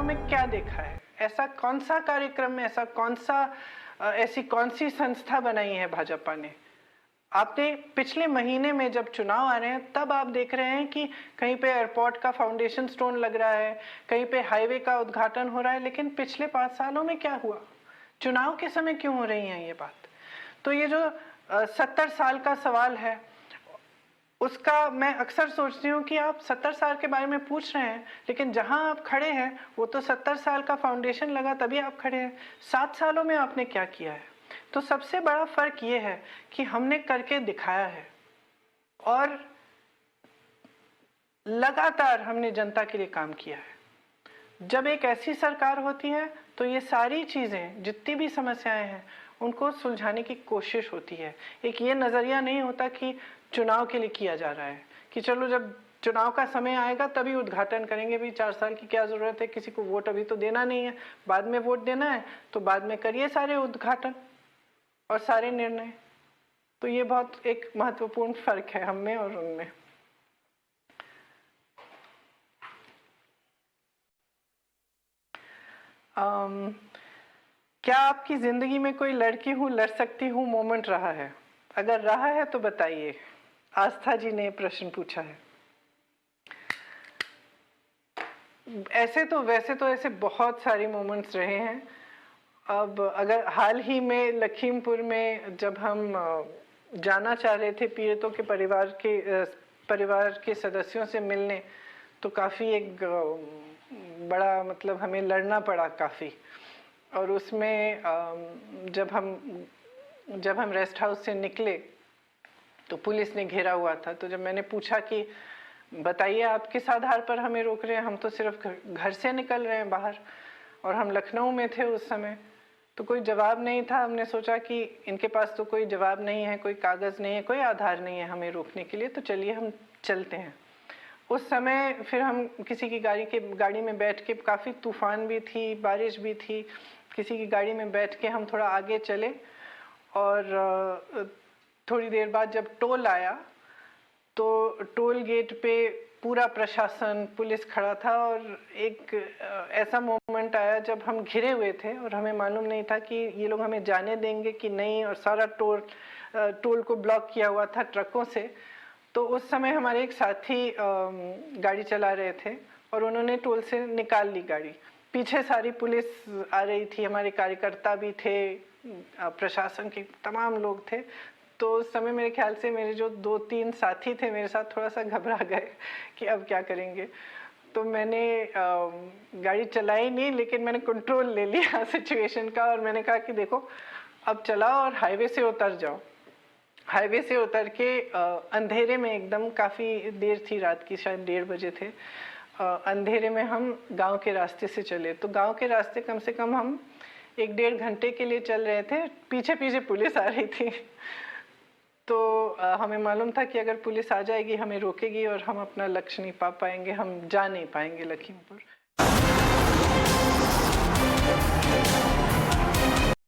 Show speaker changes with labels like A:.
A: में क्या देखा है? ऐसा कौन सा कार्यक्रम, ऐसी कौन सी संस्था बनाई है भाजपा ने? आपने पिछले महीने में जब चुनाव आ रहे हैं तब आप देख रहे हैं कि कहीं पे एयरपोर्ट का फाउंडेशन स्टोन लग रहा है, कहीं पे हाईवे का उद्घाटन हो रहा है, लेकिन पिछले 5 सालों में क्या हुआ? चुनाव के समय क्यों हो रही है ये बात? तो ये जो 70 साल का सवाल है, उसका मैं अक्सर सोचती हूँ कि आप 70 साल के बारे में पूछ रहे हैं, लेकिन जहां आप खड़े हैं वो तो 70 साल का फाउंडेशन लगा तभी आप खड़े हैं। 7 सालों में आपने क्या किया है? तो सबसे बड़ा फर्क ये है कि हमने करके दिखाया है और लगातार हमने जनता के लिए काम किया है। जब एक ऐसी सरकार होती है तो ये सारी चीजें, जितनी भी समस्याएं हैं, उनको सुलझाने की कोशिश होती है। एक ये नजरिया नहीं होता कि चुनाव के लिए किया जा रहा है कि चलो जब चुनाव का समय आएगा तभी उद्घाटन करेंगे, भी 4 साल की क्या जरूरत है, किसी को वोट अभी तो देना नहीं है, बाद में वोट देना है तो बाद में करिए सारे उद्घाटन और सारे निर्णय। तो ये बहुत एक महत्वपूर्ण फर्क है हम में और उनमें। क्या आपकी जिंदगी में कोई लड़की हूँ लड़ सकती हूँ मोमेंट रहा है? अगर रहा है तो बताइए। आस्था जी ने प्रश्न पूछा है। वैसे तो ऐसे बहुत सारे मोमेंट्स रहे हैं। अब अगर हाल ही में लखीमपुर में जब हम जाना चाह रहे थे पीड़ितों के परिवार के सदस्यों से मिलने, तो काफ़ी एक बड़ा मतलब हमें लड़ना पड़ा काफ़ी। और उसमें जब हम रेस्ट हाउस से निकले तो पुलिस ने घेरा हुआ था। तो जब मैंने पूछा कि बताइए आप किस आधार पर हमें रोक रहे हैं, हम तो सिर्फ घर से निकल रहे हैं बाहर और हम लखनऊ में थे उस समय, तो कोई जवाब नहीं था। हमने सोचा कि इनके पास तो कोई जवाब नहीं है, कोई कागज़ नहीं है, कोई आधार नहीं है हमें रोकने के लिए, तो चलिए हम चलते हैं। उस समय फिर हम किसी की गाड़ी में बैठ के, काफ़ी तूफान भी थी, बारिश भी थी, किसी की गाड़ी में बैठ के हम थोड़ा आगे चले और थोड़ी देर बाद जब टोल आया तो टोल गेट पे पूरा प्रशासन, पुलिस खड़ा था और एक ऐसा मोमेंट आया जब हम घिरे हुए थे और हमें मालूम नहीं था कि ये लोग हमें जाने देंगे कि नहीं, और सारा टोल को ब्लॉक किया हुआ था ट्रकों से। तो उस समय हमारे एक साथी गाड़ी चला रहे थे और उन्होंने टोल से निकाल ली गाड़ी। पीछे सारी पुलिस आ रही थी, हमारे कार्यकर्ता भी थे, प्रशासन के तमाम लोग थे। तो उस समय मेरे ख्याल से मेरे जो 2-3 साथी थे मेरे साथ थोड़ा सा घबरा गए कि अब क्या करेंगे। तो मैंने गाड़ी चलाई नहीं, लेकिन मैंने कंट्रोल ले लिया सिचुएशन का और मैंने कहा कि देखो अब चलाओ और हाईवे से उतर जाओ। हाईवे से उतर के अंधेरे में, एकदम काफ़ी देर थी, रात की शायद 1:30 बजे थे, अंधेरे में हम गांव के रास्ते से चले। तो गांव के रास्ते कम से कम हम 1-1.5 घंटे के लिए चल रहे थे, पीछे पीछे पुलिस आ रही थी। तो हमें मालूम था कि अगर पुलिस आ जाएगी हमें रोकेगी और हम अपना लक्ष्य नहीं पा पाएंगे, हम जा नहीं पाएंगे लखीमपुर।